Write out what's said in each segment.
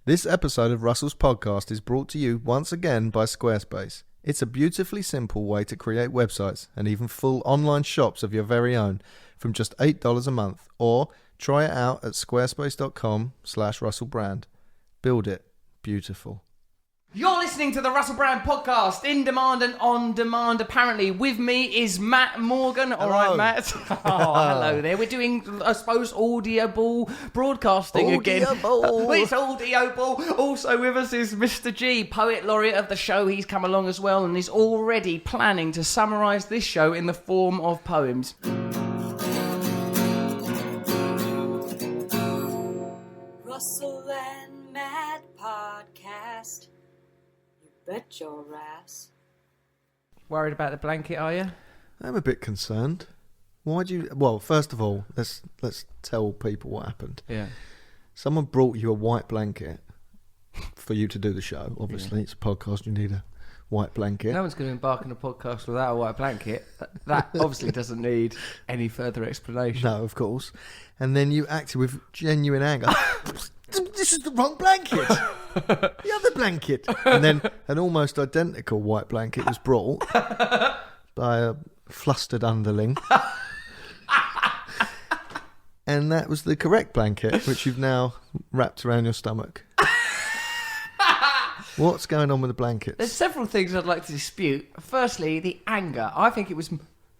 This episode of Russell's podcast is brought to you once again by Squarespace. It's a beautifully simple way to create websites and even full online shops of your very own from just $8 a month, or try it out at squarespace.com/Russel Brand. Build it beautiful. You're listening to the Russel Brand podcast, in demand and on demand. Apparently, with me is Matt Morgan. All right, Matt. Oh, hello there. We're doing, I suppose, audible broadcasting again. It's audible. Also with us is Mr. G, poet laureate of the show. He's come along as well and is already planning to summarise this show in the form of poems. Russell and Matt podcast. Bet your ass. Worried about the blanket, are you? I'm a bit concerned. Why do you... Well, first of all, let's tell people what happened. Yeah. Someone brought you a white blanket for you to do the show. Obviously, It's a podcast, you need a white blanket. No one's going to embark on a podcast without a white blanket. That obviously doesn't need any further explanation. No, of course. And then you acted with genuine anger. This is the wrong blanket. The other blanket. And then an almost identical white blanket was brought by a flustered underling. And that was the correct blanket, which you've now wrapped around your stomach. What's going on with the blankets? There's several things I'd like to dispute. Firstly, the anger. I think it was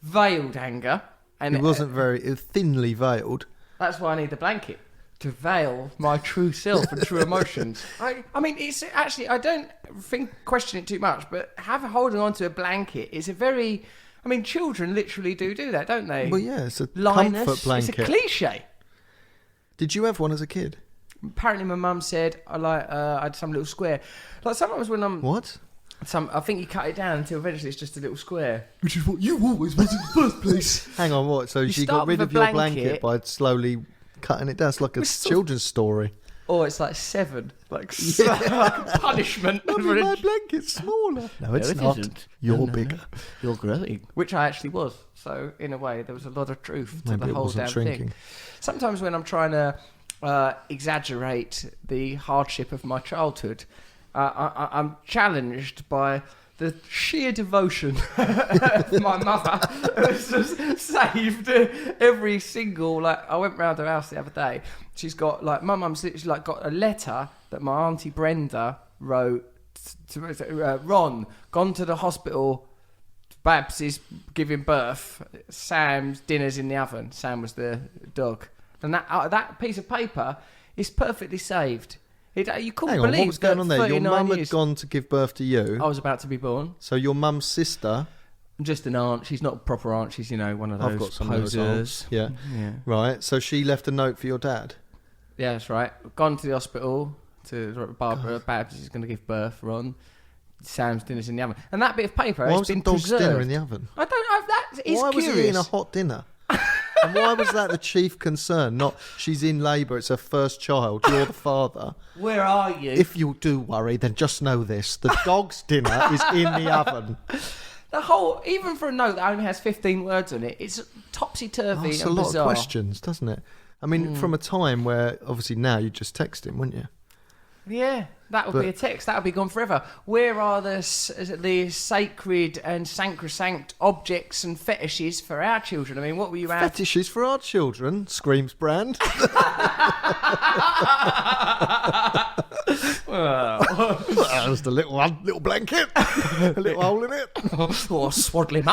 veiled anger. And It wasn't it was thinly veiled. That's why I need the blanket. To veil my true self and true emotions. I mean, it's actually, I don't question it too much, but holding on to a blanket is a very, I mean, children literally do that, don't they? Well, yeah, it's a Linus, comfort blanket. It's a cliche. Did you have one as a kid? Apparently my mum said I had some little square. Like sometimes when I'm... What? I think you cut it down until eventually it's just a little square. Which is what you always was in the first place. Hang on, what? So she got rid of your blanket by slowly... cutting it down. It's like a children's story. Or it's like Seven. Like a punishment. My blanket's smaller. No, it's not. Isn't. You're bigger. No. You're growing. Which I actually was. So, in a way, there was a lot of truth to the whole damn thing. Sometimes when I'm trying to exaggerate the hardship of my childhood, I'm challenged by the sheer devotion of my mother has just saved every single, I went round her house the other day. She's got, my mum's literally, got a letter that my auntie Brenda wrote to Ron, gone to the hospital, Babs is giving birth, Sam's dinner's in the oven. Sam was the dog. And that piece of paper is perfectly saved. You couldn't believe what was going on there? Your mum had years. Gone to give birth to you. I was about to be born. So your mum's sister... Just an aunt. She's not a proper aunt. She's, one of those I've got some posers. Yeah. Right. So she left a note for your dad. Yeah, that's right. Gone to the hospital to Barbara. Babs is going to give birth. Ron. Sam's dinner's in the oven. And that bit of paper has been preserved. Why was the dog's dinner in the oven? I don't know. That is Why curious. Was he eating a hot dinner? And why was that the chief concern? Not she's in labour, it's her first child, you're the father. Where are you? If you do worry, then just know this. The dog's dinner is in the oven. Even for a note that only has 15 words on it, it's topsy-turvy and bizarre. That's a lot of questions, doesn't it? I mean, from a time where, obviously now you just text him, wouldn't you? Yeah, that would be a text. That would be gone forever. Where are the sacred and sacrosanct objects and fetishes for our children? I mean, what were you at? Fetishes for our children, screams Brand. Just a little blanket, a little hole in it. Swaddle him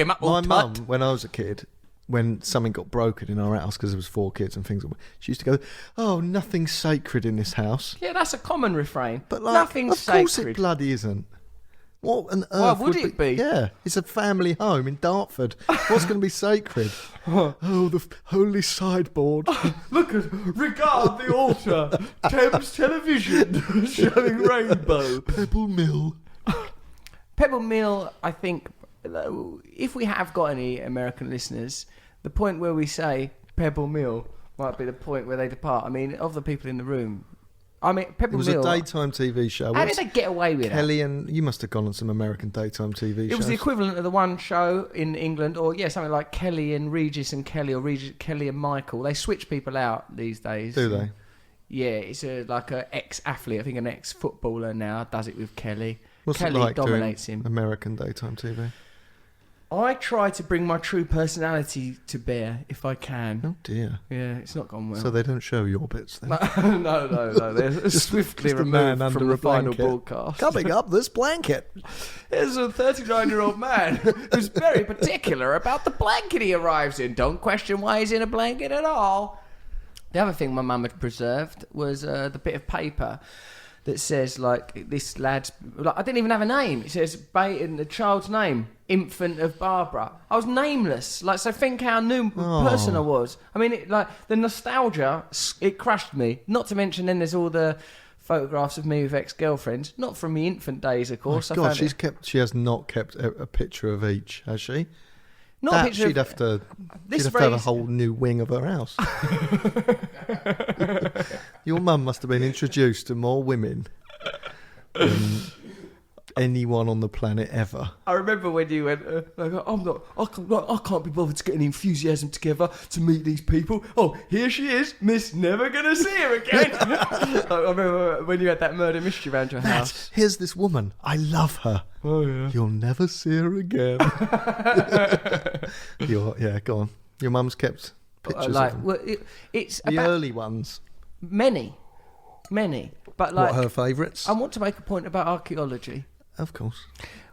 up. My mum, when I was a kid, when something got broken in our house because there was 4 kids and things, she used to go, "Oh, nothing's sacred in this house." Yeah, that's a common refrain. But nothing's sacred. Of course it bloody isn't. What on earth would it be? Yeah, it's a family home in Dartford. What's going to be sacred? Oh, the holy sideboard. Regard the altar. Thames Television showing rainbow. Pebble Mill. Pebble Mill, I think, if we have got any American listeners, the point where we say Pebble Mill might be the point where they depart. I mean, of the people in the room, Pebble Mill... It was a daytime TV show. How did they get away with Kelly and... You must have gone on some American daytime TV shows. It was the equivalent of the one show in England, or, something like Kelly and Regis and Kelly, or Kelly and Michael. They switch people out these days. Do they? Yeah, it's like an ex-athlete. I think an ex-footballer now does it with Kelly. What's Kelly it like dominates doing him. American daytime TV? I try to bring my true personality to bear if I can. Oh dear. Yeah, it's not gone well. So they don't show your bits then? No. They're swiftly just a man removed from under the a final blanket. broadcast. Coming up, this blanket. There's a 39-year-old man who's very particular about the blanket he arrives in. Don't question why he's in a blanket at all. The other thing my mum had preserved was the bit of paper that says, like, this lad's... Like, I didn't even have a name. It says, in the child's name, Infant of Barbara. I was nameless. Like, so think how new person I was. I mean, the nostalgia, it crushed me. Not to mention then there's all the photographs of me with ex-girlfriends. Not from the infant days, of course. Oh, God, she has not kept a picture of each, has she? Not a picture she'd have to have a whole new wing of her house. Your mum must have been introduced to more women than anyone on the planet ever. I remember when you went, I can't be bothered to get any enthusiasm together to meet these people. Oh, here she is, Miss Never Gonna See Her Again. I remember when you had that murder mystery around your house. Here's this woman. I love her. Oh, yeah. You'll never see her again. Go on. Your mum's kept pictures of them. Well, it's the about early ones. Many. But like, what are her favourites? I want to make a point about archaeology. Of course.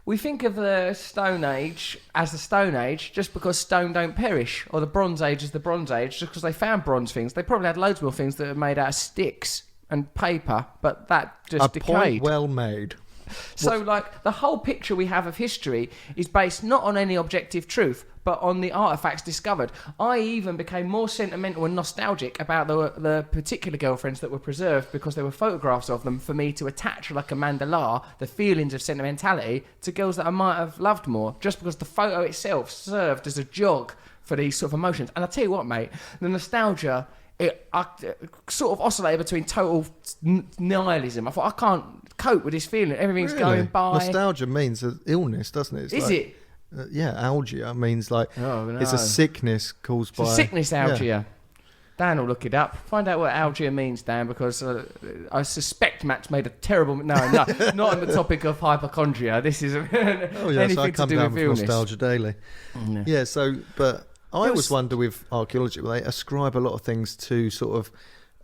We think of the Stone Age as the Stone Age just because stone don't perish, or the Bronze Age is the Bronze Age just because they found bronze things. They probably had loads more things that are made out of sticks and paper, but that just decayed. Point well made. So, like, the whole picture we have of history is based not on any objective truth, but on the artefacts discovered. I even became more sentimental and nostalgic about the particular girlfriends that were preserved because there were photographs of them for me to attach, like a mandala, the feelings of sentimentality to girls that I might have loved more, just because the photo itself served as a jog for these sort of emotions. And I tell you what, mate, the nostalgia... I sort of oscillated between total nihilism. I thought, I can't cope with this feeling. Everything's going by. Nostalgia means an illness, doesn't it? Is it? Algia means like it's a sickness caused by... It's a sickness, algia. Yeah. Dan will look it up. Find out what algia means, Dan, because I suspect Matt's made a terrible... No, not on the topic of hypochondria. This is anything so I come to do down with with illness. Nostalgia Daily. But... I always wonder with archaeology, they ascribe a lot of things to sort of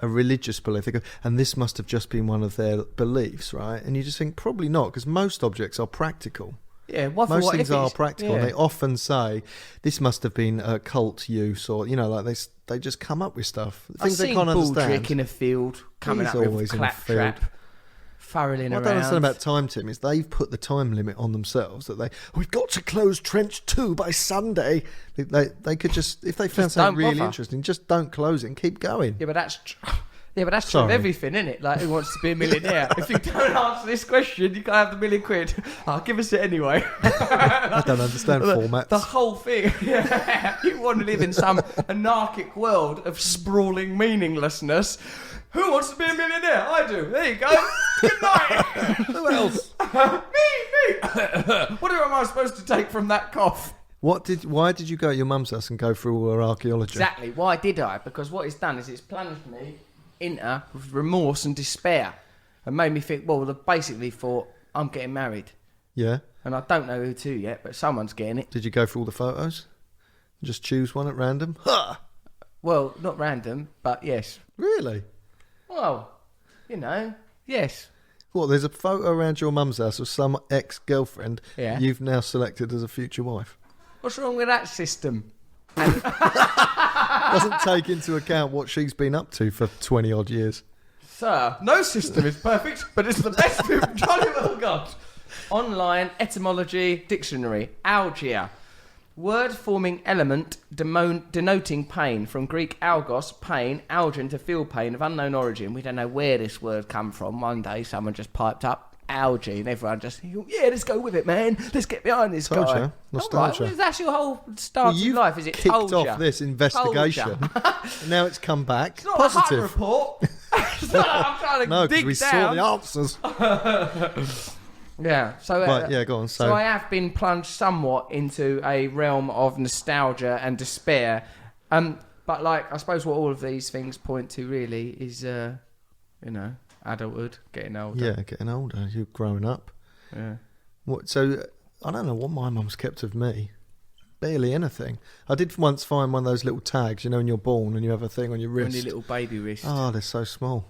a religious belief. They go, and this must have just been one of their beliefs, right? And you just think, probably not, because most objects are practical. Yeah, most things are practical. Yeah. And they often say, this must have been a cult use, or, like they just come up with stuff. Things they can't understand. Baldrick in a field, coming up with claptrap. Furling around. What I don't understand about time, Tim, is they've put the time limit on themselves that we've got to close Trench 2 by Sunday. They could just, if they found something really interesting, just don't close it and keep going. Yeah, but that's true of everything, isn't it? Like, who wants to be a millionaire? If you don't answer this question, you can't have the £1 million. I'll give us it anyway. I don't understand formats. The whole thing. You want to live in some anarchic world of sprawling meaninglessness. Who wants to be a millionaire? I do. There you go. Good night. Who else? Me. What am I supposed to take from that cough? Why did you go at your mum's house and go through all her archaeology? Exactly. Why did I? Because what it's done is it's plunged me into remorse and despair and made me think, well, they basically thought, I'm getting married. Yeah. And I don't know who to yet, but someone's getting it. Did you go through all the photos? Just choose one at random? Ha! Well, not random, but yes. Really? Well, yes. What, there's a photo around your mum's house of some ex-girlfriend you've now selected as a future wife? What's wrong with that system? Doesn't take into account what she's been up to for 20-odd years. Sir, no system is perfect, but it's the best we've jolly well got. Online etymology dictionary, algia. Word forming element denoting pain. From Greek algos, pain, algin, to feel pain of unknown origin. We don't know where this word come from. One day someone just piped up algae and everyone just, let's go with it, man. Let's get behind this guy. Nostalgia. Right, well, that's your whole start of life, is it? Kicked off this investigation. Now it's come back. It's not positive. a hunt report. I'm trying to dig because we down. saw the answers. Yeah, so go on. So I have been plunged somewhat into a realm of nostalgia and despair, but I suppose what all of these things point to really is adulthood, getting older. Yeah, getting older. You're growing up. Yeah. So I don't know what my mum's kept of me. Barely anything. I did once find one of those little tags, when you're born and you have a thing on your wrist. On your little baby wrist. Oh, they're so small.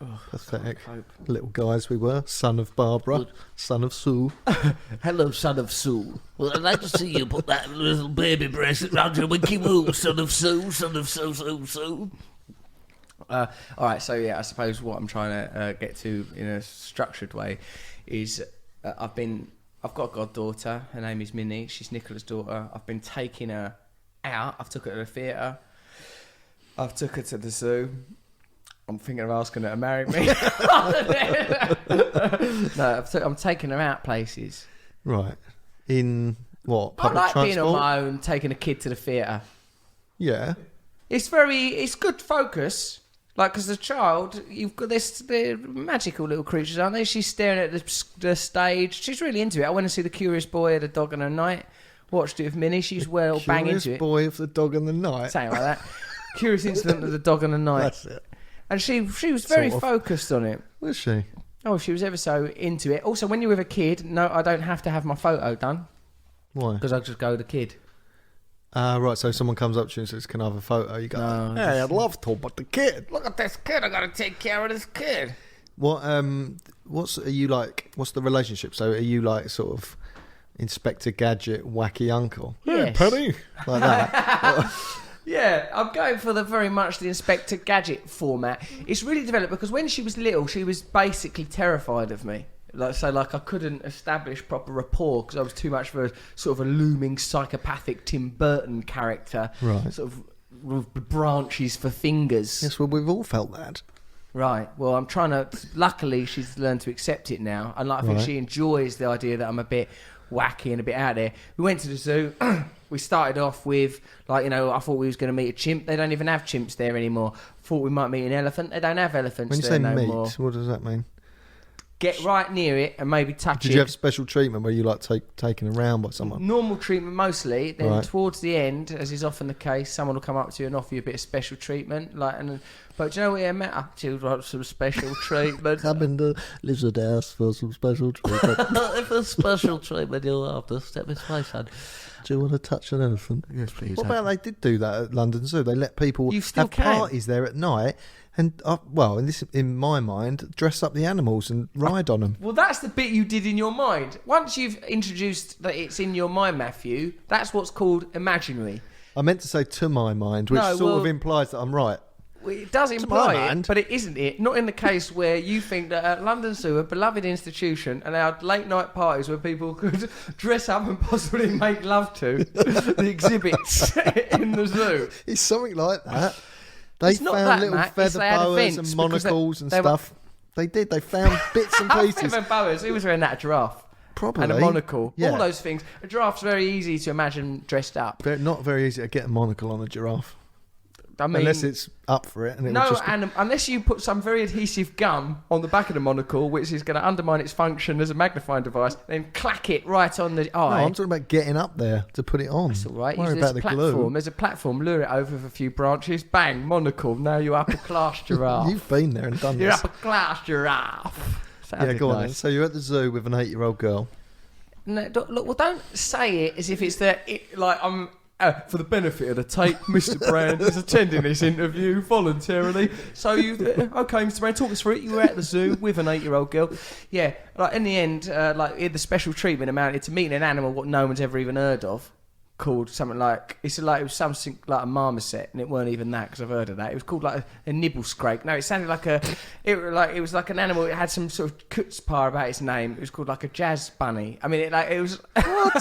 Oh, pathetic. Little guys we were. Son of Barbara. Son of Sue. Hello, son of Sue. Well, I'd like to see you put that little baby bracelet round your winky woo, son of Sue, son of Sue. All right, so I suppose what I'm trying to get to in a structured way is I've got a goddaughter. Her name is Minnie. She's Nicola's daughter. I've been taking her out. I've took her to the theatre. I've took her to the zoo. I'm thinking of asking her to marry me. No, I'm taking her out places. Right. In what? Public I like transport? being on my own, taking a kid to the theatre. Yeah. It's good focus. Like, because as a child, you've got they're magical little creatures, aren't they? She's staring at the stage. She's really into it. I went to see The Curious Boy of the Dog and the Night. Watched it with Minnie. She's bang into it. Curious Boy of the Dog and the Night. Something like that. Curious Incident of the Dog and the Night. That's it. And she was very focused on it. Was she? Oh, she was ever so into it. Also, when you're with a kid, no, I don't have to have my photo done. Why? Because I just go with the kid. Right, so if someone comes up to you and says, can I have a photo? You go, No, hey, I'd love to, but the kid. Look at this kid, I gotta take care of this kid. What's the relationship? So are you like sort of Inspector Gadget, wacky uncle? Yes. Hey, Penny. Like that. Yeah, I'm going for very much the Inspector Gadget format. It's really developed because when she was little, she was basically terrified of me. I couldn't establish proper rapport because I was too much of a sort of a looming psychopathic Tim Burton character. Right. Sort of with branches for fingers. Yes, well, we've all felt that. Right. Well, I'm trying to... Luckily, she's learned to accept it now. And I think she enjoys the idea that I'm a bit wacky and a bit out there. We went to the zoo. We started off with, I thought we was going to meet a chimp. They don't even have chimps there anymore. Thought we might meet an elephant. They don't have elephants when you there say no meet, more. What does that mean? Get right near it and maybe touch it. Did you have special treatment where you taken around by someone? Normal treatment mostly. Then towards the end, as is often the case, someone will come up to you and offer you a bit of special treatment. But do you know what I met up to? Like some special treatment. Come in the lizard house for some special treatment. If there's special treatment you'll have to step this way, son. Do you want to touch an elephant? Yes, please. What about they did do that at London Zoo? They let people have parties there at night and, in my mind, dress up the animals and ride on them. Well, that's the bit you did in your mind. Once you've introduced that it's in your mind, Matthew, that's what's called imaginary. I meant to say to my mind, which sort of implies that I'm right. Well, it does imply it, but it isn't it. Not in the case where you think that at London Zoo, a beloved institution, allowed late night parties where people could dress up and possibly make love to the exhibits in the zoo. It's something like that. They it's found little feather boas and monocles and stuff. They did. They found bits and pieces. Feather boas. Who was wearing that? A giraffe. Probably. And a monocle. Yeah. All those things. A giraffe's very easy to imagine dressed up. Not very easy to get a monocle on a giraffe. I mean, unless it's up for it. And unless you put some very adhesive gum on the back of the monocle, which is going to undermine its function as a magnifying device, then clack it right on the eye. No, I'm talking about getting up there to put it on. That's all right. Worry about the glue. There's a platform. Lure it over with a few branches. Bang, monocle. Now you're upper class giraffe. You've been there and done you're this. You're upper class giraffe. Yeah, go on then. So you're at the zoo with an 8-year-old girl. No, look, don't say it as if it's I'm... for the benefit of the tape, Mr. Brand is attending this interview voluntarily. So okay, Mr. Brand, talk us through it. You were at the zoo with an 8-year-old girl. Yeah, in the end, the special treatment amounted to meeting an animal what no one's ever even heard of, called something like it was something like a marmoset, and it weren't even that because I've heard of that. It was called like a nibble scrape. No, it sounded like it was like an animal. It had some sort of chutzpah about its name. It was called like a jazz bunny. I mean, it was what on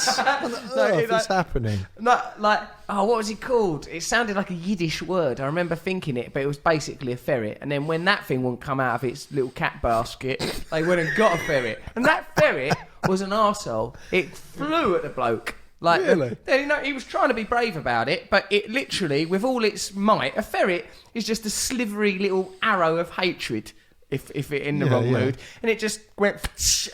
earth is happening? What was it called? It sounded like a Yiddish word. I remember thinking it, but it was basically a ferret. And then when that thing wouldn't come out of its little cat basket, they went and got a ferret. And that ferret was an arsehole. It flew at the bloke. Really? He was trying to be brave about it, but it literally, with all its might, a ferret is just a slivery little arrow of hatred. if it in the wrong mood, and it just went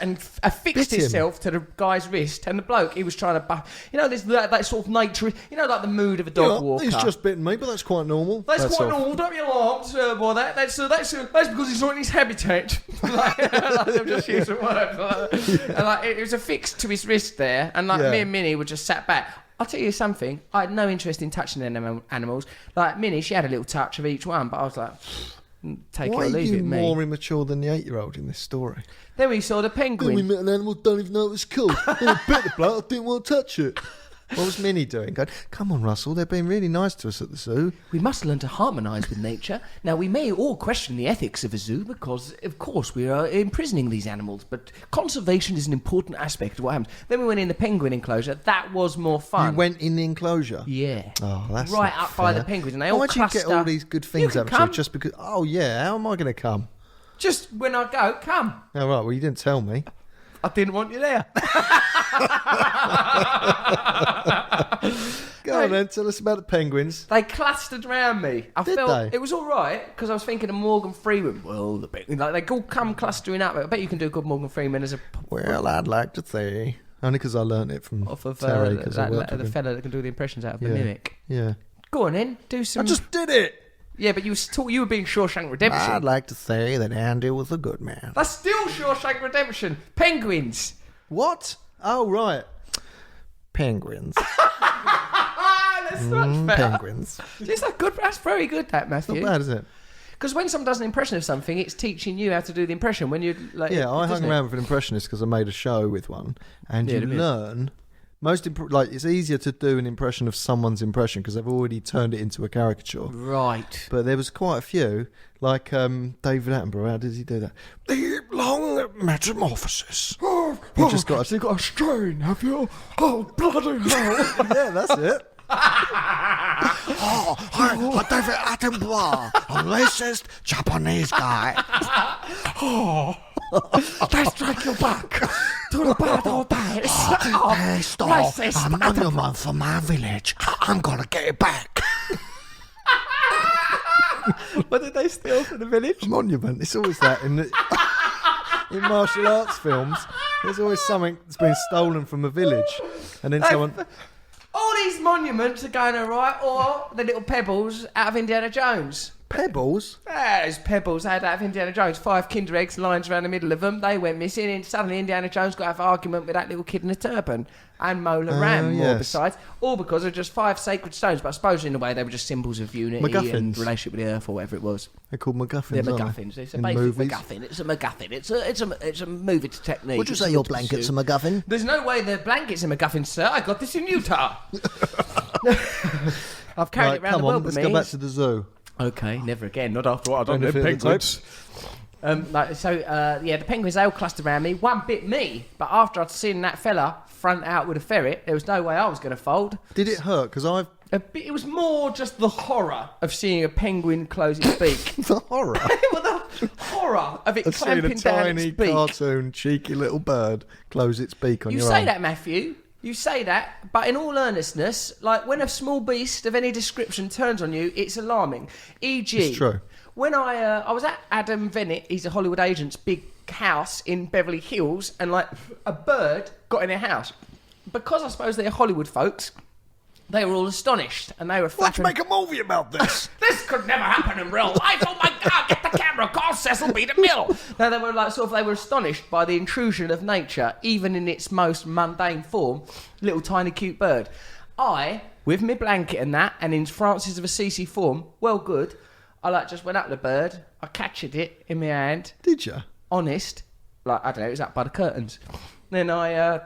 and affixed itself to the guy's wrist, and the bloke, he was trying to there's that sort of nature, like the mood of a dog walker. He's just bitten me, but that's quite normal. That's quite normal. Don't be alarmed by that. That's because he's not in his habitat. They've just used the word. And it was affixed to his wrist there, and me and Minnie were just sat back. I'll tell you something. I had no interest in touching them animals. Like Minnie, she had a little touch of each one, but I was like, take it or leave it, me. Why are you more immature than the 8-year-old in this story? Then we saw the penguin. Then we met an animal, don't even know it was cool. Then I bit the bloke, I didn't want to touch it. What was Minnie doing? Going, come on, Russell, they're being really nice to us at the zoo. We must learn to harmonise with nature. Now, we may all question the ethics of a zoo because, of course, we are imprisoning these animals, but conservation is an important aspect of what happens. Then we went in the penguin enclosure. That was more fun. You went in the enclosure? Yeah. Oh, that's right up fair. by the penguins. And they all Why'd you get all these good things up to just because... Oh, yeah, how am I going to come? Just when I go, come. Oh, right, well, you didn't tell me. I didn't want you there. Go on then, tell us about the penguins. They clustered around me. Did they? It was all right because I was thinking of Morgan Freeman. Well, the penguins, they all come clustering up. I bet you can do a good Morgan Freeman as a. Well, I'd like to say, only because I learnt it from Terry, the fella that can do the impressions out of the mimic. Yeah. Go on then, do some. I just did it. Yeah, but you were being Shawshank Redemption. I'd like to say that Andy was a good man. That's still Shawshank Redemption. Penguins. What? Oh, right. Penguins. That's much better. Penguins. Is that good? That's very good, that, Matthew. Not bad, is it? Because when someone does an impression of something, it's teaching you how to do the impression. When you I hung around with an impressionist because I made a show with one, and you learn. It's easier to do an impression of someone's impression because they've already turned it into a caricature. Right. But there was quite a few, like David Attenborough. How does he do that? The long metamorphosis. Oh, you just got you got a strain, have you? Oh, bloody hell. Yeah, that's it. I'm David Attenborough, a racist Japanese guy. Let's drag you back to the bad old days. They stole a monument from my village. I'm gonna get it back. What did they steal from the village? A monument. It's always that in martial arts films. There's always something that's been stolen from a village, and then someone. All these monuments are going all right, or the little pebbles out of Indiana Jones. Pebbles? Those pebbles out of Indiana Jones. 5 Kinder Eggs lines around the middle of them. They went missing, and suddenly Indiana Jones got to have an argument with that little kid in a turban. And Mola Ram, more besides. All because of just 5 sacred stones. But I suppose in a way they were just symbols of unity and relationship with the earth or whatever it was. They're called MacGuffins, They're MacGuffins. It's a basic MacGuffin. It's a MacGuffin. It's a movie technique. Would you say your blanket's a MacGuffin? There's no way the blanket's a MacGuffin, sir. I got this in Utah. I've carried it around the world with me. Let's go back to the zoo. Okay, never again. Not after what I've done with penguins. The penguins, they all clustered around me. One bit me, but after I'd seen that fella front out with a ferret, there was no way I was going to fold. Did it hurt? Because it was more just the horror of seeing a penguin close its beak. The horror? Well, the horror of it clamping down its beak. A tiny, cartoon, cheeky little bird close its beak on your arm. You say that, Matthew. You say that, but in all earnestness, like when a small beast of any description turns on you, it's alarming. E.g., it's true. When I was at Adam Vennett, he's a Hollywood agent's big house in Beverly Hills, and like a bird got in their house. Because I suppose they're Hollywood folks, they were all astonished, and they were flapping. Let's make a movie about this. This could never happen in real life. Oh my God, get the camera, call Cecil B. DeMille. No, they were they were astonished by the intrusion of nature, even in its most mundane form. Little tiny cute bird. I, with my blanket and that, and in Francis of Assisi form, well good, I just went up the bird, I catched it in my hand. Did you? Honest. I don't know, it was up by the curtains. Then I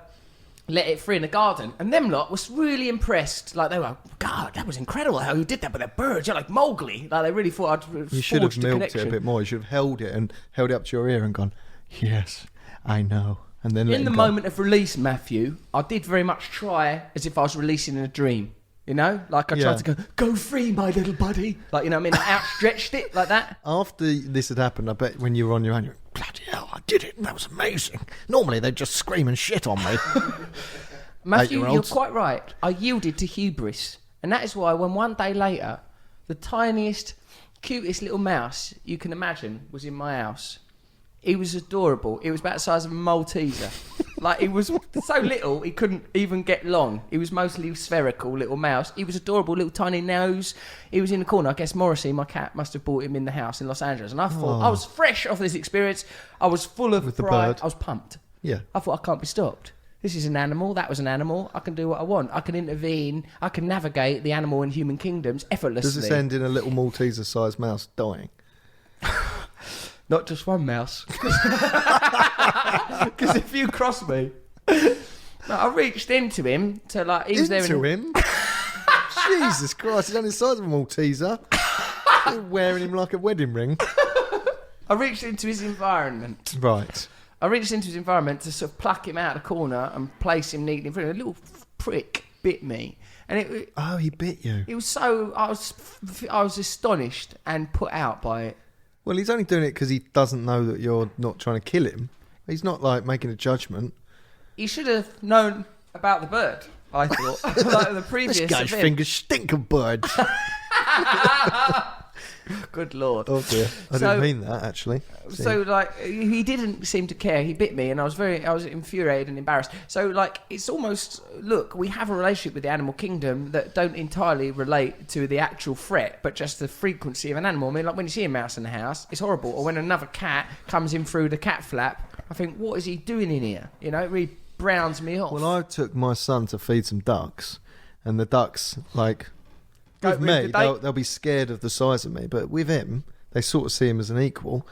let it free in the garden, and them lot was really impressed. Like they were, God, that was incredible how you did that with the birds. You're like Mowgli. Like they really thought I'd forged a connection. You should have milked it a bit more. You should have held it up to your ear and gone, yes, I know. And then in the moment of release, Matthew, I did very much try as if I was releasing a dream. You know, like I tried to go free, my little buddy. Like, you know what I mean? I outstretched it like that. After this had happened, I bet when you were on your own, you went, bloody hell, I did it. That was amazing. Normally they'd just scream and shit on me. Matthew, you're quite right. I yielded to hubris. And that is why when one day later, the tiniest cutest little mouse you can imagine was in my house. He was adorable. He was about the size of a Malteser. Like, he was so little, he couldn't even get long. He was mostly spherical, little mouse. He was adorable, little tiny nose. He was in the corner. I guess Morrissey, my cat, must have bought him in the house in Los Angeles. And I thought, I was fresh off this experience. I was full of pride. I was pumped. Yeah. I thought, I can't be stopped. This is an animal. That was an animal. I can do what I want. I can intervene. I can navigate the animal and human kingdoms effortlessly. Does this end in a little Malteser-sized mouse dying? Not just one mouse. Because if you cross me... I reached into him to like... He was into him? Jesus Christ, he's only the size of a Malteser. You're wearing him like a wedding ring. I reached into his environment. Right. I reached into his environment to sort of pluck him out of the corner and place him neatly in front of him. A little prick bit me. And Oh, he bit you. It was so... I was astonished and put out by it. Well, he's only doing it because he doesn't know that you're not trying to kill him. He's not, like, making a judgment. He should have known about the bird, I thought. Like the previous This guy's fingers stink of birds. Good Lord. Oh, dear. I didn't mean that, actually. So, like, he didn't seem to care. He bit me, and I was infuriated and embarrassed. So, like, it's almost, look, we have a relationship with the animal kingdom that don't entirely relate to the actual threat, but just the frequency of an animal. I mean, like, when you see a mouse in the house, it's horrible. Or when another cat comes in through the cat flap, I think, what is he doing in here? You know, it really browns me off. Well, I took my son to feed some ducks, and the ducks, like... With me, they'll be scared of the size of me, but with him, they sort of see him as an equal.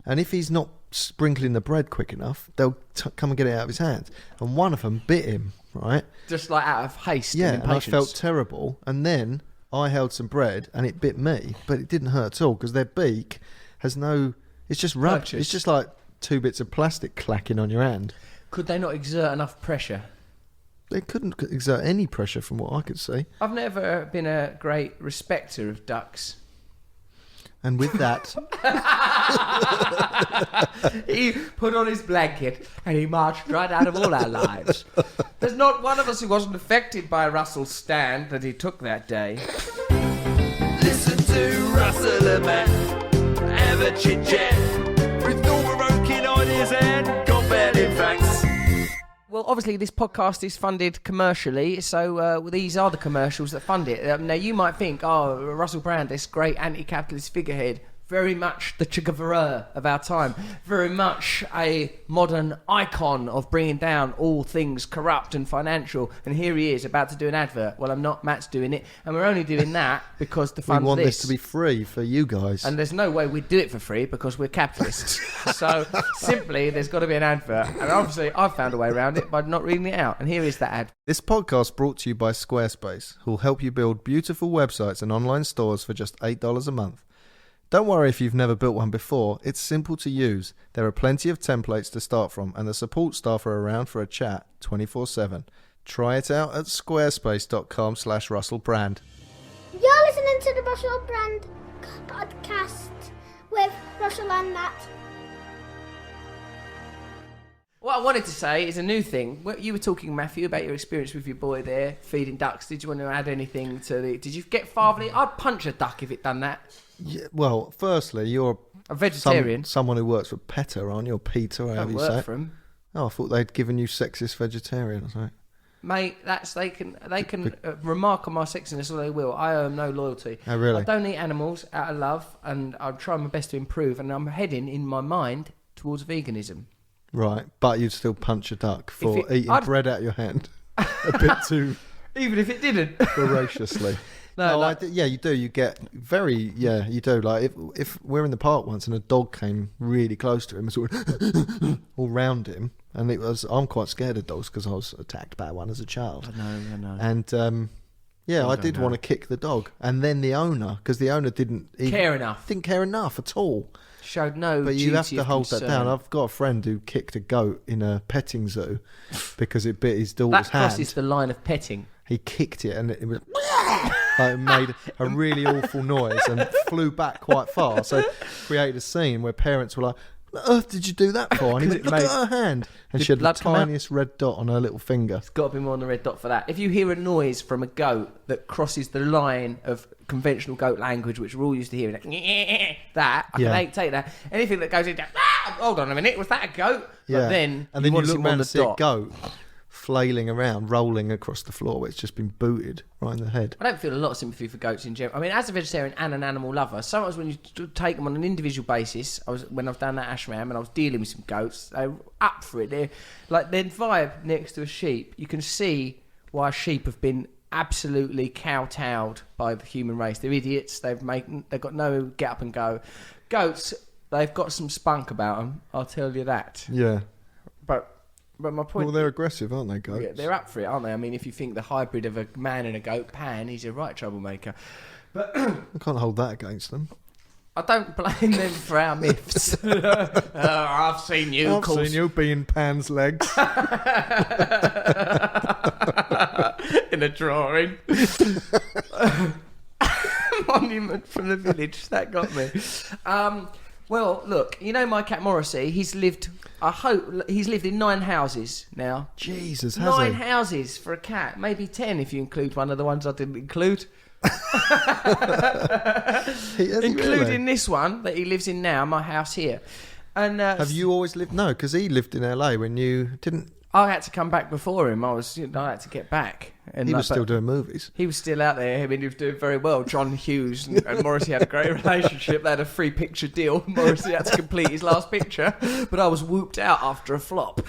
And if he's not sprinkling the bread quick enough, they'll come and get it out of his hands. And one of them bit him, right? Just like out of haste yeah, and impatience. And I felt terrible. And then I held some bread, and it bit me, but it didn't hurt at all because their beak has no... It's just rubber. It's just like 2 bits of plastic clacking on your hand. Could they not exert enough pressure? They couldn't exert any pressure from what I could see. I've never been a great respecter of ducks. And with that... He put on his blanket and he marched right out of all our lives. There's not one of us who wasn't affected by Russell's stand that he took that day. Listen to Russell and Matt, have a chit-chat with thought-provoking ideas and compelling facts. Well, obviously, this podcast is funded commercially, so these are the commercials that fund it. Now, you might think, oh, Russel Brand, this great anti-capitalist figurehead, very much the Che Guevara of our time, very much a modern icon of bringing down all things corrupt and financial, and here he is about to do an advert. Well, I'm not, Matt's doing it, and we're only doing that because to fund we want this to be free for you guys. And there's no way we'd do it for free because we're capitalists. So, simply, there's got to be an advert, and obviously, I've found a way around it by not reading it out, and here is that ad. This podcast brought to you by Squarespace, who'll help you build beautiful websites and online stores for just $8 a month. Don't worry if you've never built one before, it's simple to use. There are plenty of templates to start from and the support staff are around for a chat 24/7. Try it out at squarespace.com/RussellBrand. You're listening to the Russel Brand podcast with Russell and Matt. What I wanted to say is a new thing. You were talking, Matthew, about your experience with your boy there, feeding ducks. Did you want to add anything to the... Did you get fatherly? I'd punch a duck if it done that. Yeah, well, firstly, you're a vegetarian. Someone who works for PETA, aren't you? Or PETA, however you say. I work for him. Oh, I thought they'd given you sexist vegetarian or something. Mate, they can remark on my sexiness all they will. I owe them no loyalty. Oh, really? I don't eat animals out of love, and I'm trying my best to improve, and I'm heading, in my mind, towards veganism. Right, but you'd still punch a duck for eating bread out of your hand a bit too... Even if it didn't. Voraciously. No, you do. You get very, you do. Like if we're in the park once and a dog came really close to him, and sort of all round him, and I'm quite scared of dogs because I was attacked by one as a child. I know. And I did want to kick the dog, and then the owner, because the owner didn't care enough at all. Showed no. But you have to hold concern. that down. I've got a friend who kicked a goat in a petting zoo because it bit his daughter's hand. That crosses the line of petting. He kicked it and it was it made a really awful noise and flew back quite far. So created a scene where parents were like, What on earth did you do that for? And he went, look at her hand. And Did she had the blood come out? tiniest red dot on her little finger. It's got to be more than a red dot for that. If you hear a noise from a goat that crosses the line of conventional goat language, which we're all used to hearing, that, I can take that. Anything that goes into, hold on a minute, was that a goat? Yeah. But then and then you want to look see more around than and see a dot. goat flailing around, rolling across the floor where it's just been booted right in the head. I don't feel a lot of sympathy for goats in general. I mean, as a vegetarian and an animal lover, sometimes when you take them on an individual basis, when I've done that ashram and I was dealing with some goats, they were up for it. They're like their vibe next to a sheep. You can see why sheep have been absolutely kowtowed by the human race. They're idiots. They've got no get up and go. Goats, they've got some spunk about them. I'll tell you that. Yeah. But my point. Well, they're aggressive, aren't they, goats? Yeah, they're up for it, aren't they? I mean, if you think the hybrid of a man and a goat, Pan, he's a right troublemaker. But I can't hold that against them. I don't blame them for our myths. I've seen you. I've seen you being Pan's legs. In a drawing. Monument from the village. That got me. Well, look, you know my cat Morrissey. He's lived in 9 houses now. Jesus, has 9 he? houses for a cat. Maybe 10 if you include one of the ones I didn't include. Including this one that he lives in now, my house here. And have you always lived? No, because he lived in LA when you didn't. I had to come back before him. I had to get back. And he was still doing movies. He was still out there. I mean, he was doing very well. John Hughes and Morrissey had a great relationship. They had a 3-picture deal. Morrissey had to complete his last picture, but I was whooped out after a flop.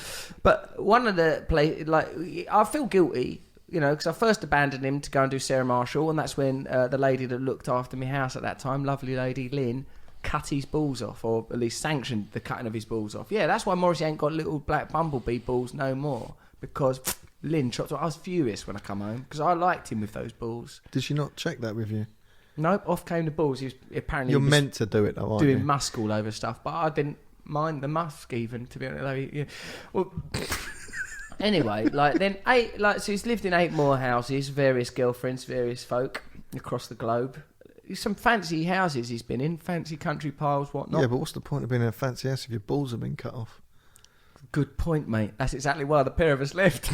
But one of the I feel guilty, because I first abandoned him to go and do Sarah Marshall, and that's when the lady that looked after my house at that time, lovely lady Lynn, cut his balls off, or at least sanctioned the cutting of his balls off. Yeah, that's why Morrissey ain't got little black bumblebee balls no more, because Lynn chopped off. I was furious when I come home, because I liked him with those balls. Did she not check that with you? Nope, off came the balls. He was apparently You're meant to do it though, aren't doing you? musk all over stuff, but I didn't mind the musk even, to be honest. Well, anyway, so he's lived in 8 more houses, various girlfriends, various folk across the globe. Some fancy houses he's been in, fancy country piles, whatnot. Yeah, but what's the point of being in a fancy house if your balls have been cut off? Good point, mate. That's exactly why the pair of us left.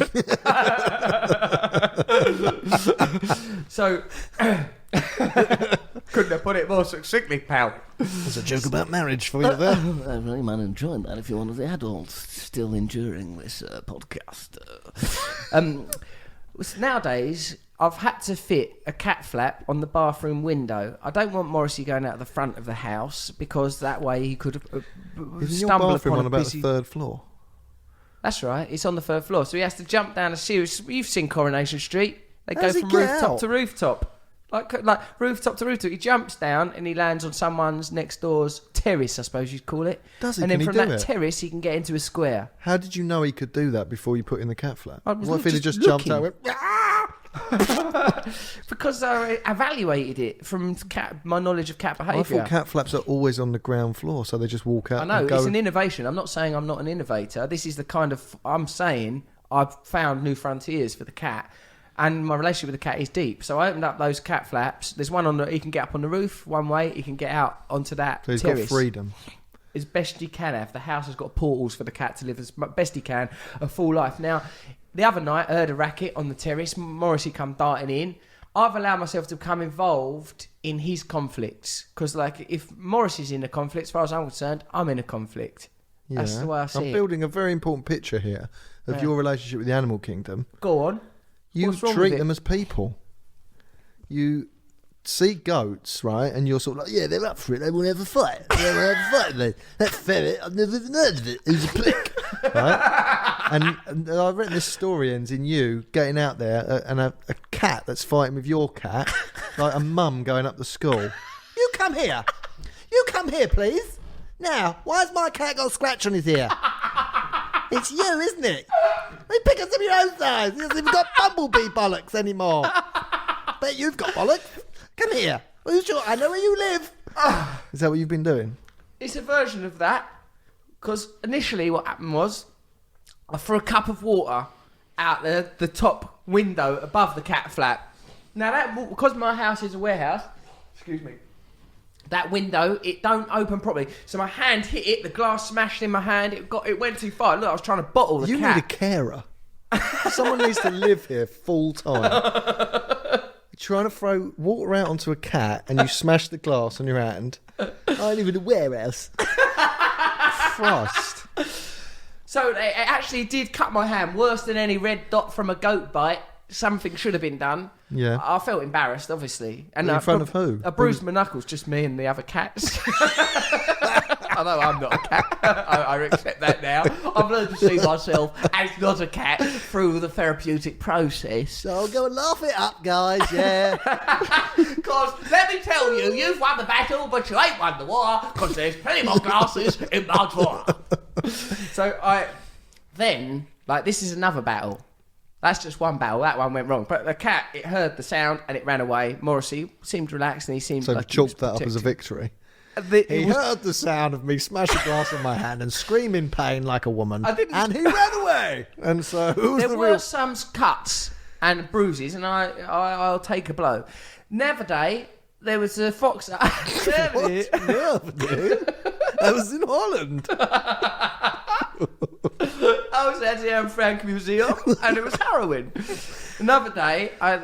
So, couldn't have put it more succinctly, pal. There's a joke about marriage for you there. I very much enjoyed that if you're one of the adults still enduring this podcast. Nowadays, I've had to fit a cat flap on the bathroom window. I don't want Morrissey going out the front of the house, because that way he could Isn't your stumble bathroom upon on a about busy... the 3rd floor? That's right. It's on the 3rd floor, so he has to jump down a series. You've seen Coronation Street. They How does go he from get rooftop out? to rooftop, like rooftop to rooftop. He jumps down and he lands on someone's next door's terrace, I suppose you'd call it. Does he? And Can then he from do that it? terrace, he can get into a square. How did you know he could do that before you put in the cat flap? I was What if he'd have just just jumped out looking. and went, "Ah!" Because I evaluated it from my knowledge of cat I behaviour. thought cat flaps are always on the ground floor, so they just walk out I know, and go. it's an innovation. I'm not saying I'm not an innovator. This is the kind of... I'm saying I've found new frontiers for the cat. And my relationship with the cat is deep. So I opened up those cat flaps. There's one he can get up on the roof one way. He can get out onto that So he's terrace. got freedom. As best he can have. The house has got portals for the cat to live as best he can a full life. Now, the other night I heard a racket on the terrace. Morrissey come darting in. I've allowed myself to become involved in his conflicts. Because, if Morrissey's in a conflict, as far as I'm concerned, I'm in a conflict. Yeah. That's the way I see I'm it. building a very important picture here of your relationship with the animal kingdom. Go on. You What's wrong treat with it? them as people. You see goats, right? And you're sort of like, yeah, they're up for it. They will never fight. They will never fight. That ferret, I've never even heard of it. Who's a prick, right? And I've written this story ends in you getting out there and a cat that's fighting with your cat, like a mum going up the school. You come here. You come here, please. Now, why's my cat got a scratch on his ear? It's you, isn't it? They pick us of your own size. He hasn't even got bumblebee bollocks anymore. Bet you've got bollocks. Come here. I know where you live. Is that what you've been doing? It's a version of that. Because initially what happened was I threw a cup of water out the top window above the cat flap. Now, because my house is a warehouse, excuse me, that window, it don't open properly. So my hand hit it, the glass smashed in my hand, it went too far. Look, I was trying to bottle the cat. You need a carer. Someone needs to live here full time. You're trying to throw water out onto a cat and you smash the glass on your hand. I live in a warehouse. Christ. So it actually did cut my hand worse than any red dot from a goat bite. Something should have been done. Yeah. I felt embarrassed, obviously. And in front of who? I bruised my knuckles, just me and the other cats. I know I'm not a cat. I accept that now. I've learned to see myself as not a cat through the therapeutic process. So go and laugh it up, guys, yeah. Because, let me tell you, you've won the battle, but you ain't won the war, because there's plenty more glasses in my drawer. So this is another battle. That's just one battle. That one went wrong. But the cat, it heard the sound and it ran away. Morrissey seemed relaxed and he seemed so like he chalked that up as a victory. He heard the sound of me smash a glass in my hand and scream in pain like a woman. And he ran away. And so there were some cuts and bruises, and I'll take a blow. Never day, there was a fox. Never day? I was in Holland. I was at the Anne Frank Museum and it was harrowing. Another day, I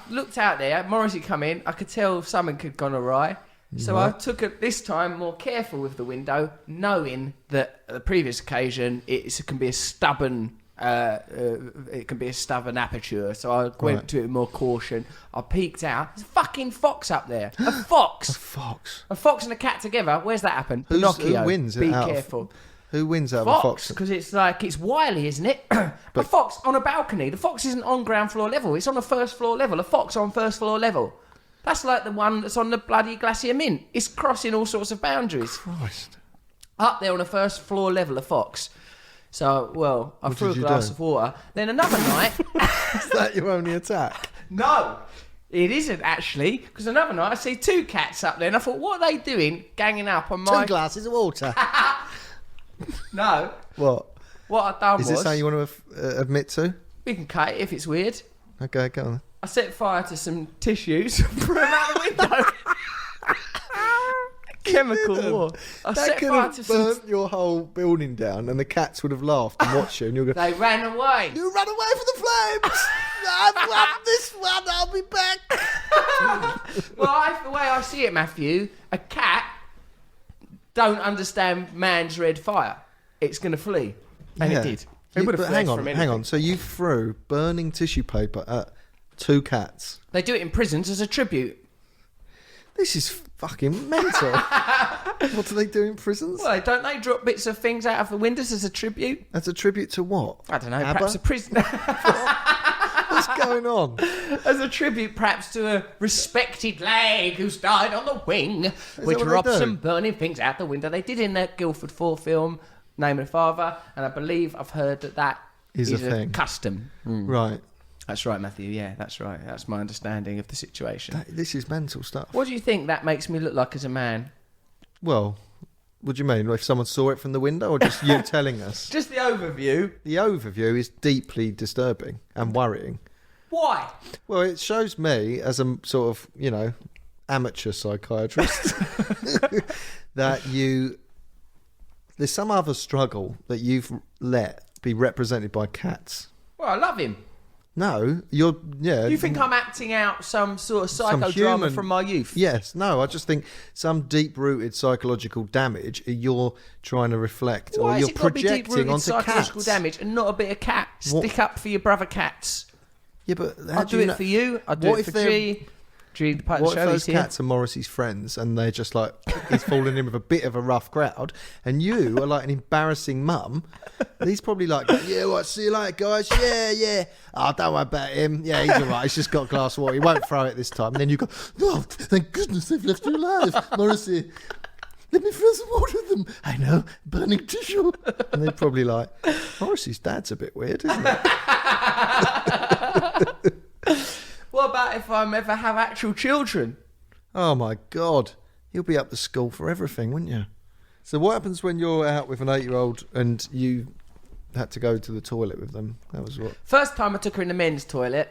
looked out there, Morrissey come in, I could tell something had gone awry. So I took it this time more careful with the window, knowing that at the previous occasion it can be a stubborn aperture. So I went to it with more caution. I peeked out. There's a fucking fox up there. A fox. A fox and a cat together. Where's that happen? Pinocchio. Who wins? Be careful. Who wins out of a fox? Because it's wily, isn't it? A fox on a balcony. The fox isn't on ground floor level. It's on the first floor level. A fox on first floor level. That's like the one that's on the bloody Glacier Mint. It's crossing all sorts of boundaries. Christ. Up there on the first floor level, a fox. So, I threw a glass of water. Then another night... Is that your only attack? No, it isn't actually. Because another night I see two cats up there and I thought, what are they doing ganging up on my... 2 glasses of water. No. What? What I've done Is this how you want to admit to? We can cut it if it's weird. Okay, go on. I set fire to some tissues, threw them out the window. Chemical war. I That set could fire have to some... burnt your whole building down and the cats would have laughed and watched you and you'll go, They ran away. You run away from the flames. I've won this one. I'll be back. Well, the way I see it, Matthew, a cat don't understand man's red fire. It's going to flee. And it did. It would have hang on. So you threw burning tissue paper at 2 cats. They do it in prisons as a tribute. This is fucking mental. What do they do in prisons? Well, don't they drop bits of things out of the windows as a tribute? As a tribute to what? I don't know, ABBA? perhaps a prisoner. What's going on? As a tribute, perhaps, to a respected lag who's died on the wing, which what they drops do? some burning things out the window. They did in that Guildford 4 film, Name of the Father, and I believe I've heard that Is a a thing. custom. Right. That's right, Matthew. Yeah, that's right. That's my understanding of the situation. This is mental stuff. What do you think that makes me look like as a man? Well, what do you mean? If someone saw it from the window or just you telling us? Just the overview. The overview is deeply disturbing and worrying. Why? Well, it shows me as a sort of, amateur psychiatrist that there's some other struggle that you've let be represented by cats. Well, I love him. No, You think I'm acting out some sort of psychodrama from my youth? Yes, no, I just think some deep-rooted psychological damage you're trying to reflect, Why or is you're it got to be projecting deep-rooted onto psychological cats. damage and not a bit of cat? Stick up for your brother cats. Yeah, but how I'll do it for you. I'll do What it if for they're- G. G, the part of What the if show, those he's here. cats are Morrissey's friends and they're just like, he's falling in with a bit of a rough crowd and you are like an embarrassing mum? He's probably like, yeah, what, see you later, guys? Yeah. Oh, don't worry about him. Yeah, he's all right. He's just got a glass of water. He won't throw it this time. And then you go, oh, thank goodness they've left you alive, Morrissey. Let me throw some water at them. I know, burning tissue. And they're probably like, Morrissey's dad's a bit weird, isn't it? What about if I ever have actual children? Oh my God. You'll be up to school for everything, wouldn't you? So what happens when you're out with an 8-year-old and you had to go to the toilet with them? That was what? First time I took her in the men's toilet,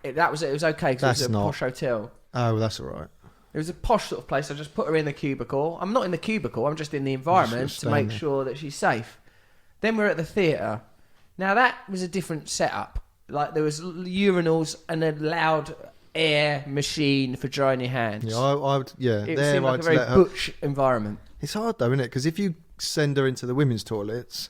it was okay because it was That's a not. posh hotel. Oh, that's all right. It was a posh sort of place. I just put her in the cubicle. I'm not in the cubicle. I'm just in the environment to make sure that she's safe. Then we're at the theatre. Now, that was a different setup. Like, there was urinals and a loud air machine for drying your hands. Yeah, I would. Yeah, it seemed like a very butch environment. It's hard though, isn't it? Because if you send her into the women's toilets,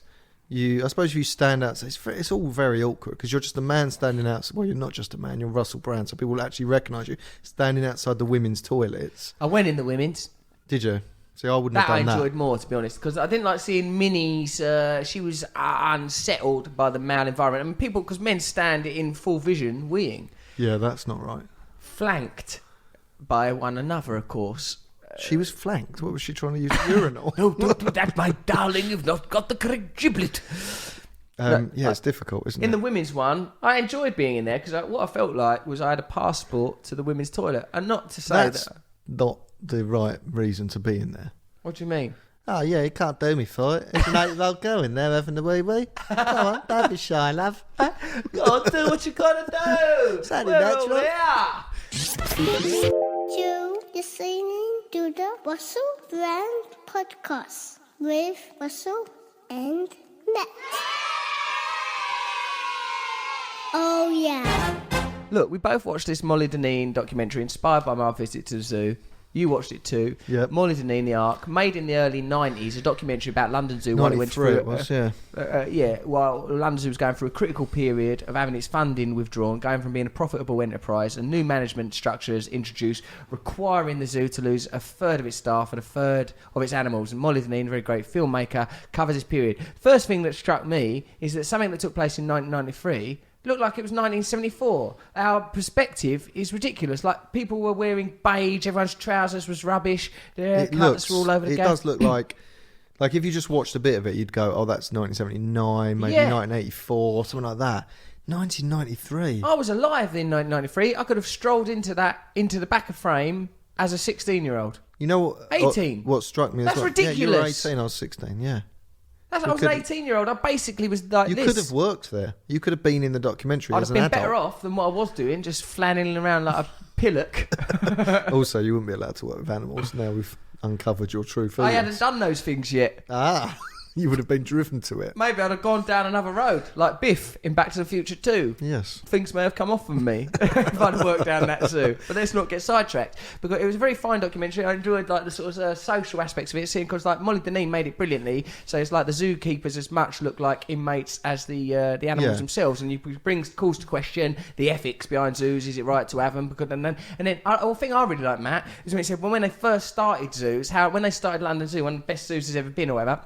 I suppose if you stand outside, it's all very awkward because you're just a man standing outside. Well, you're not just a man, you're Russell Brand, so people will actually recognise you standing outside the women's toilets. I went in the women's. Did you? See, I wouldn't have done that. I enjoyed more, to be honest, because I didn't like seeing Minnie's. She was unsettled by the male environment. I mean, people, because men stand in full vision weeing. Yeah, that's not right. Flanked by one another, of course. She was flanked. What was she trying to use? Urinal? No, don't do that, my darling. You've not got the correct giblet. It's difficult, isn't it? In the women's one, I enjoyed being in there because what I felt like was I had a passport to the women's toilet, and not to say that's not the right reason to be in there. What do you mean? Oh, yeah, you can't do me for it. It's an 8-year-old girl in there having a wee-wee. Come on, don't be shy, love. Gotta do what you gotta do. It's only We're natural. all here. You listening to the Russel Brand podcast with Russell and Matt. Oh yeah. Look, we both watched this Molly Dineen documentary inspired by my visit to the zoo. You watched it too. Yep. Molly Dineen, The Ark, made in the early 90s, a documentary about London Zoo while it went through. It was, While London Zoo was going through a critical period of having its funding withdrawn, going from being a profitable enterprise, and new management structures introduced, requiring the zoo to lose a third of its staff and a third of its animals. And Molly Dineen, a very great filmmaker, covers this period. First thing that struck me is that something that took place in 1993 looked like it was 1974. Our perspective is ridiculous. Like, people were wearing beige, everyone's trousers was rubbish, their haircuts were all over the It gap. does look like if you just watched a bit of it, you'd go, oh, that's 1979, maybe 1984, something like that. 1993. I was alive in 1993. I could have strolled into the back of frame as a 16-year-old. You know what? 18. What struck me as That's well. ridiculous. Yeah, you were 18, I was 16, yeah. I was an 18-year-old. I basically was like You this. could have worked there. You could have been in the documentary I'd as have an been adult. better off than what I was doing, just flanneling around like a pillock. Also, you wouldn't be allowed to work with animals. Now we've uncovered your true feelings. I hadn't done those things yet. You would have been driven to it. Maybe I'd have gone down another road, like Biff in Back to the Future 2. Yes. Things may have come off from me if I'd worked down that zoo. But let's not get sidetracked, because it was a very fine documentary. I enjoyed like the sort of social aspects of it, seeing because like Molly Dineen made it brilliantly. So it's like the zookeepers as much look like inmates as the animals themselves, and you calls to question the ethics behind zoos. Is it right to have them? Because and then the thing I really like, Matt, is when he said when they first started zoos, when they started London Zoo, one of the best zoos has ever been, or whatever.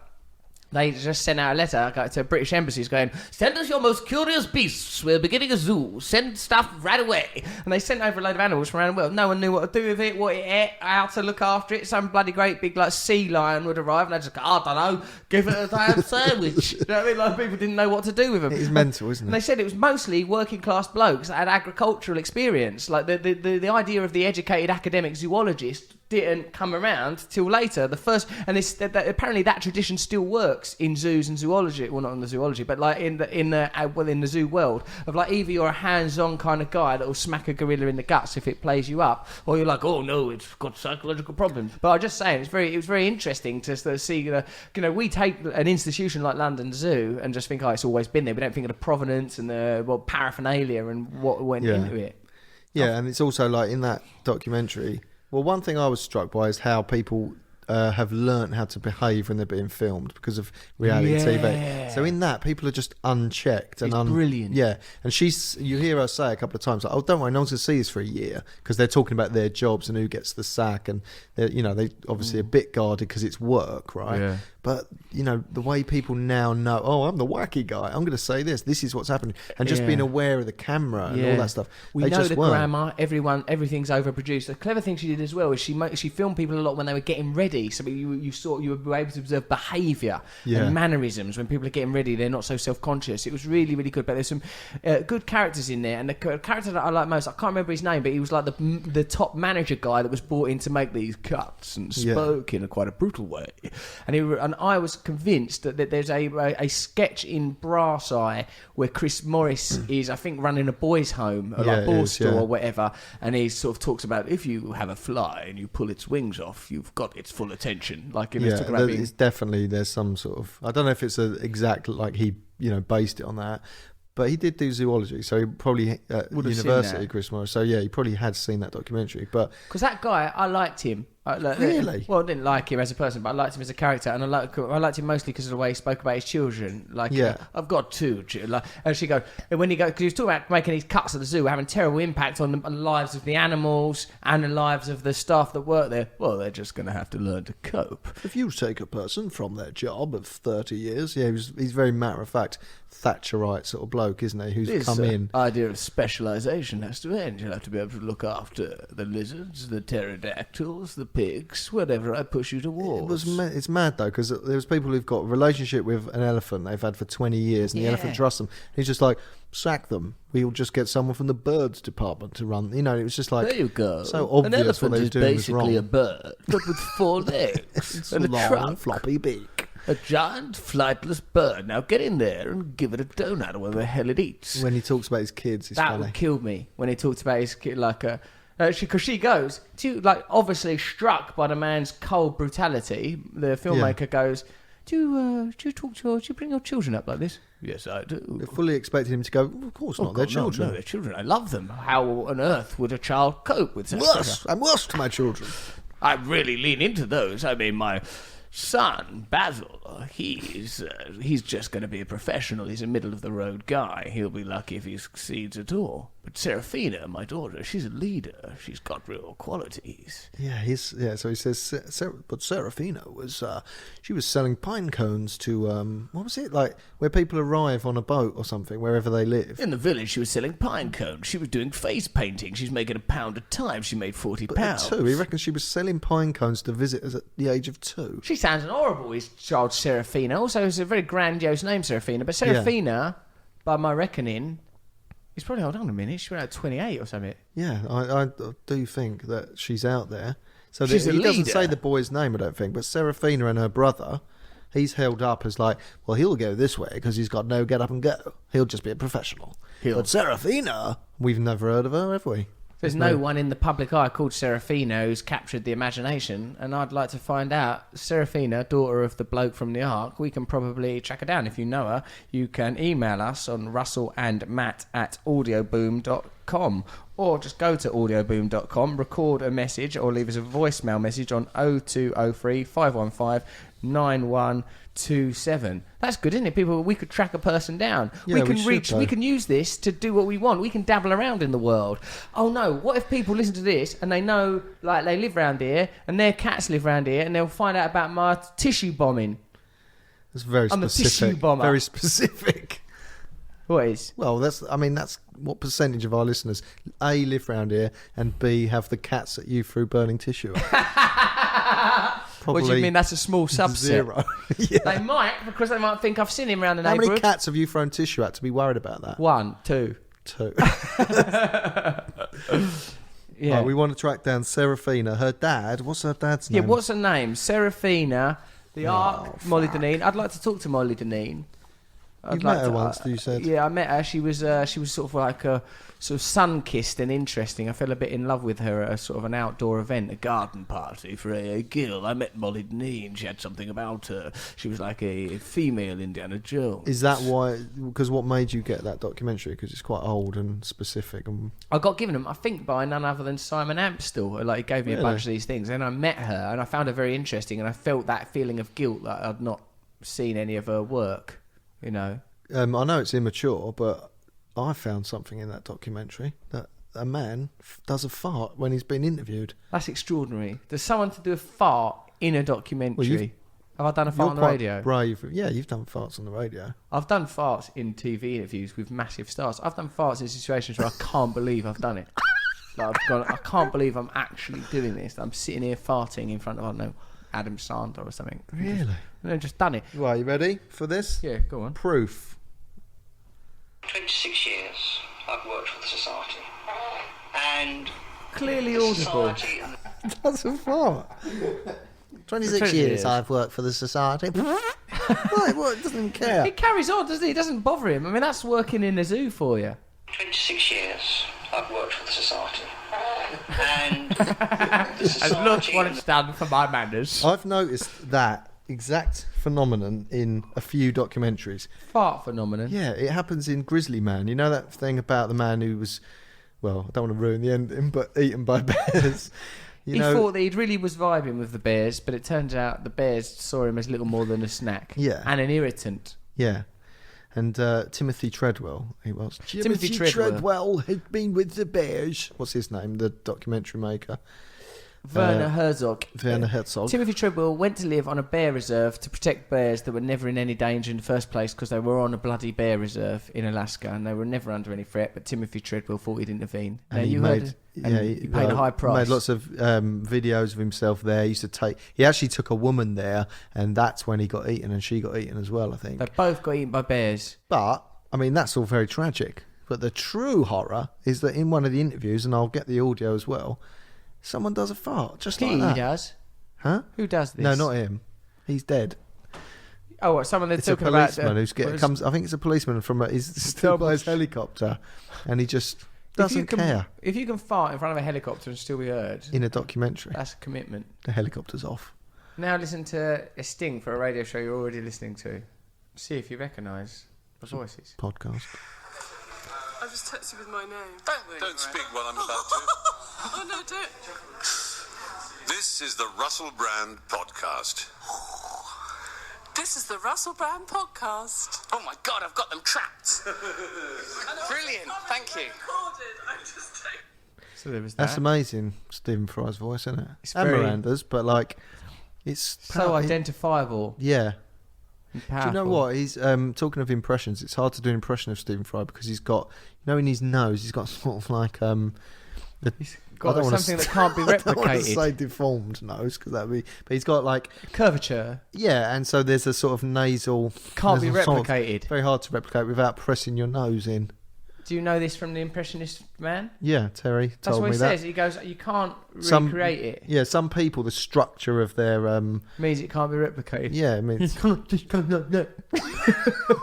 They just sent out a letter to British embassies going, send us your most curious beasts. We're beginning a zoo. Send stuff right away. And they sent over a load of animals from around the world. No one knew what to do with it, what it ate, how to look after it. Some bloody great big like sea lion would arrive and they'd just go, I don't know, give it a damn sandwich. You know what I mean? Like, people didn't know what to do with them. It is mental, isn't it? And they said it was mostly working class blokes that had agricultural experience. Like the idea of the educated academic zoologist didn't come around till later. The first, and apparently that tradition still works in zoos and zoology. Well, not in the zoology, but like in the zoo world of like either you're a hands-on kind of guy that will smack a gorilla in the guts if it plays you up, or you're like, oh no, it's got psychological problems. But I'm just saying, it was very interesting to sort of see. We take an institution like London Zoo and just think, oh, it's always been there. We don't think of the provenance and the paraphernalia and what went into it. Yeah, and it's also like in that documentary. Well, one thing I was struck by is how people have learnt how to behave when they're being filmed because of reality TV. So in that, people are just unchecked and brilliant. Yeah, and you hear her say a couple of times, like, "Oh, don't worry, no one's going to see this for a year," because they're talking about their jobs and who gets the sack, and they obviously a bit guarded because it's work, right? Yeah. But the way people now know, oh, I'm the wacky guy. I'm going to say this. This is what's happening, and just being aware of the camera and all that stuff. We know the grammar. Everything's overproduced. The clever thing she did as well is she filmed people a lot when they were getting ready. ready. So you were able to observe behaviour and mannerisms when people are getting ready. They're not so self-conscious. It was really, really good. But there's some good characters in there, and the character that I like most, I can't remember his name, but he was like the top manager guy that was brought in to make these cuts and spoke in quite a brutal way. And I was convinced that there's a sketch in Brass Eye where Chris Morris is, I think, running a boys' home, or like Borstal or whatever, and he sort of talks about if you have a fly and you pull its wings off, you've got its full attention. Like it's definitely, there's some sort of, I don't know if it's exact like he based it on that. But he did do zoology, so he probably at university, Chris Morris. So yeah, he probably had seen that documentary. But because that guy, I liked him. Really? Well, I didn't like him as a person, but I liked him as a character, and I liked him mostly because of the way he spoke about his children. I've got 2. And she goes, and when he goes, because he was talking about making these cuts at the zoo, having terrible impact on the lives of the animals and the lives of the staff that work there. Well, they're just going to have to learn to cope. If you take a person from their job of 30 years, he's very matter of fact, Thatcherite sort of bloke, isn't he? Who's come in. Idea of specialisation has to end. You'll have to be able to look after the lizards, the pterodactyls, the pigs, whatever I push you towards. It's mad though, because there's people who've got a relationship with an elephant they've had for 20 years, and the elephant trusts them. He's just like, sack them. We'll just get someone from the birds department to run. It was just like, there you go. So obvious. An elephant what is basically a bird, but with 4 legs and a long, trunk. floppy beak. A giant flightless bird. Now get in there and give it a donut or whatever the hell it eats. When he talks about his kids, it's funny. That killed me when he talked about his kid, because she goes to, obviously struck by the man's cold brutality. The filmmaker goes, do you bring your children up like this? Yes, I do. They're fully expecting him to go, of course not, they're children. No, they're children. I love them. How on earth would a child cope with such? I'm worse to my children. I really lean into those. I mean, my son, Basil, he's just going to be a professional. He's a middle-of-the-road guy. He'll be lucky if he succeeds at all. But Serafina, my daughter, she's a leader. She's got real qualities. So he says, but Serafina she was selling pine cones to, what was it, like, where people arrive on a boat or something, wherever they live. In the village, she was selling pine cones. She was doing face painting. She's making £1 a time. She made £40. But at 2, he reckons she was selling pine cones to visitors at the age of 2. She sounds horrible, his child Serafina. Also, it's a very grandiose name, Serafina. But Serafina, by my reckoning, he's probably, hold on a minute, she's about 28 or something. Yeah, I do think that she's out there. So she's he doesn't say the boy's name, I don't think, but Serafina and her brother, he's held up as like, well, he'll go this way because he's got no get up and go. He'll just be a professional. But Serafina, we've never heard of her, have we? There's no one in the public eye called Serafina who's captured the imagination, and I'd like to find out. Serafina, daughter of the bloke from the Ark, we can probably track her down. If you know her, you can email us on russellandmatt@audioboom.com, or just go to audioboom.com, record a message, or leave us a voicemail message on 0203 515 9127. That's good, isn't it? People, we could track a person down. Yeah, we can use this to do what we want. We can dabble around in the world. Oh no, what if people listen to this and they know, like, they live around here and their cats live around here, and they'll find out about my tissue bombing? That's very specific. I'm a tissue bomber. Very specific. What is? Well, that's what percentage of our listeners A, live around here, and B, have the cats at you through burning tissue. What do you mean? That's a small subset. 0. Yeah. They might, because they might think I've seen him around the neighbourhood. How many cats have you thrown tissue at to be worried about that? 1, 2. 2. Yeah. Right, we want to track down Serafina. Her dad, what's her dad's name? Yeah, what's her name? Serafina, the Ark, Molly Deneen. I'd like to talk to Molly Deneen. You met her once, you said? Yeah, I met her. She was sort of like a sort of sun-kissed and interesting. I fell a bit in love with her at a sort of an outdoor event, a garden party for A.A. Gill. I met Molly Deneen. She had something about her. She was like a female Indiana Jones. Is that why? Because what made you get that documentary? Because it's quite old and specific. And I got given them, I think, by none other than Simon Amstel. Like, he gave me a bunch of these things, and I met her, and I found her very interesting, and I felt that feeling of guilt that I'd not seen any of her work. You know, I know it's immature, but I found something in that documentary that a man does a fart when he's been interviewed. That's extraordinary. There's someone to do a fart in a documentary. Have I done a fart on the radio? Brave. Yeah, you've done farts on the radio. I've done farts in TV interviews with massive stars. I've done farts in situations where I can't believe I've done it. Like, I can't believe I'm actually doing this. I'm sitting here farting in front of, I don't know, Adam Sandler or something. Really? And they've just done it. Right, you ready for this? Yeah, go on. Proof. 26 years I've worked for the Society. And Clearly the audible. Society That's a fart. 26 years I've worked for the Society. What? It doesn't even care. He carries on, doesn't he? It doesn't bother him. I mean, that's working in a zoo for you. 26 years I've worked for the Society. And the Society... And look what it's done for my manners. I've noticed that exact phenomenon in a few documentaries. Fart phenomenon. Yeah, it happens in Grizzly Man. You know that thing about the man who was, well, I don't want to ruin the ending, but eaten by bears. He thought that he really was vibing with the bears, but it turns out the bears saw him as little more than a snack. Yeah. And an irritant. Yeah. And Timothy Treadwell, he was. Timothy Treadwell had been with the bears. What's his name? The documentary maker. Werner Herzog. Werner Herzog. Timothy Treadwell went to live on a bear reserve to protect bears that were never in any danger in the first place because they were on a bloody bear reserve in Alaska and they were never under any threat. But Timothy Treadwell thought he'd intervene. And he paid a high price. Made lots of videos of himself there. He actually took a woman there, and that's when he got eaten, and she got eaten as well, I think. They both got eaten by bears. But I mean, that's all very tragic. But the true horror is that in one of the interviews, and I'll get the audio as well, someone does a fart just like that. He does. Huh? Who does this? No, not him. He's dead. Oh, what? Someone they're It's a talking about. policeman comes. I think it's a policeman from. He's still by his helicopter, and he just doesn't care. If you can fart in front of a helicopter and still be heard, In a documentary, that's a commitment. the helicopter's off. Now listen to a sting for a radio show you're already listening to. See if you recognise the voices. Podcast. I've just texted with my name. Don't speak while I'm about to. Oh no, don't. This is the Russel Brand podcast. This is the Russel Brand podcast. Oh my God, I've got them trapped. Brilliant, thank you. So there was that. That's amazing, Stephen Fry's voice, isn't it? It's and very- Miranda's, but like, it's So identifiable. Yeah. And Do you know powerful. what? He's talking of impressions. It's hard to do an impression of Stephen Fry because he's got, in his nose, he's got sort of like He's got something that can't be I don't want to replicated. say deformed nose because that'd be, but he's got like Curvature. yeah, and so there's a sort of nasal. Can't be there's a sort of- replicated. very hard to replicate without pressing your nose in. Do you know this from the Impressionist man? Yeah, Terry That's told what me he that. says. He goes, you can't Some- recreate it. Yeah, some people, the structure of their Means it can't be replicated. yeah, it means can't just go like that.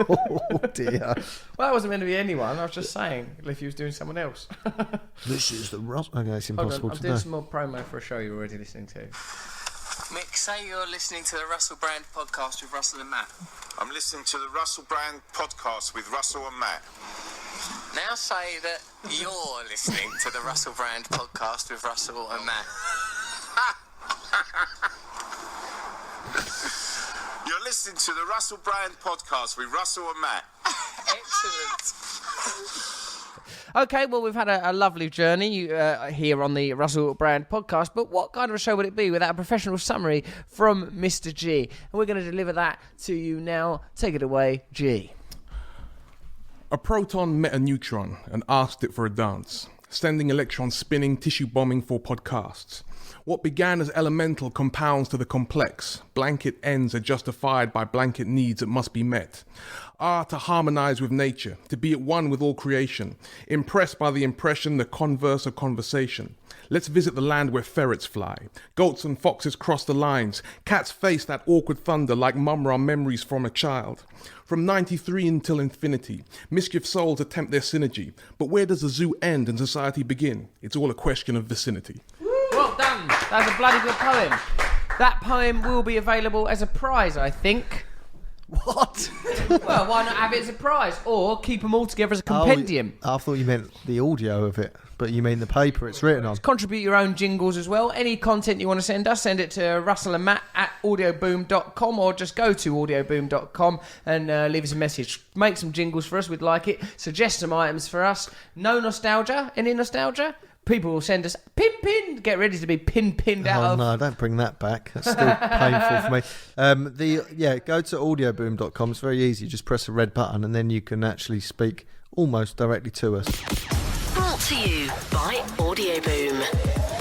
oh dear. Well, that wasn't meant to be anyone. I was just saying if he was doing someone else. This is the Russell. Okay, it's Hold on, impossible I'm to doing do. some more promo for a show you're already listening to. Mick, say you're listening to the Russel Brand podcast with Russell and Matt. I'm listening to the Russell Brand podcast with Russell and Matt. Now say that you're listening to the Russell Brand podcast with Russell and Matt. You're listening to the Russell Brand podcast with Russell and Matt. Excellent. Okay, well, we've had a lovely journey here on the Russell Brand podcast, but what kind of a show would it be without a professional summary from Mr. G? And we're going to deliver that to you now. Take it away, G. A proton met a neutron and asked it for a dance, sending electrons spinning, tissue bombing for podcasts. What began as elemental compounds to the complex. Blanket ends are justified by blanket needs that must be met. To harmonize with nature, to be at one with all creation. Impressed by the impression, the converse of conversation. Let's visit the land where ferrets fly. Goats and foxes cross the lines. Cats face that awkward thunder like mumra memories from a child. From 93 until infinity, mischief souls attempt their synergy. But where does the zoo end and society begin? It's all a question of vicinity. Well done. That's a bloody good poem. That poem will be available as a prize, I think. What? Well, why not have it as a prize? Or keep them all together as a compendium. I thought you meant the audio of it, but you mean the paper it's written on. Contribute your own jingles as well. Any content you want to send us, send it to Russell and Matt at audioboom.com or just go to audioboom.com and leave us a message. Make some jingles for us, we'd like it. Suggest some items for us. No nostalgia? Any nostalgia? People will send us pin. Get ready to be pinned out Oh of. no, don't bring that back. That's still painful for me. Go to audioboom.com. It's very easy. Just press a red button and then you can actually speak almost directly to us. Brought to you by Audioboom.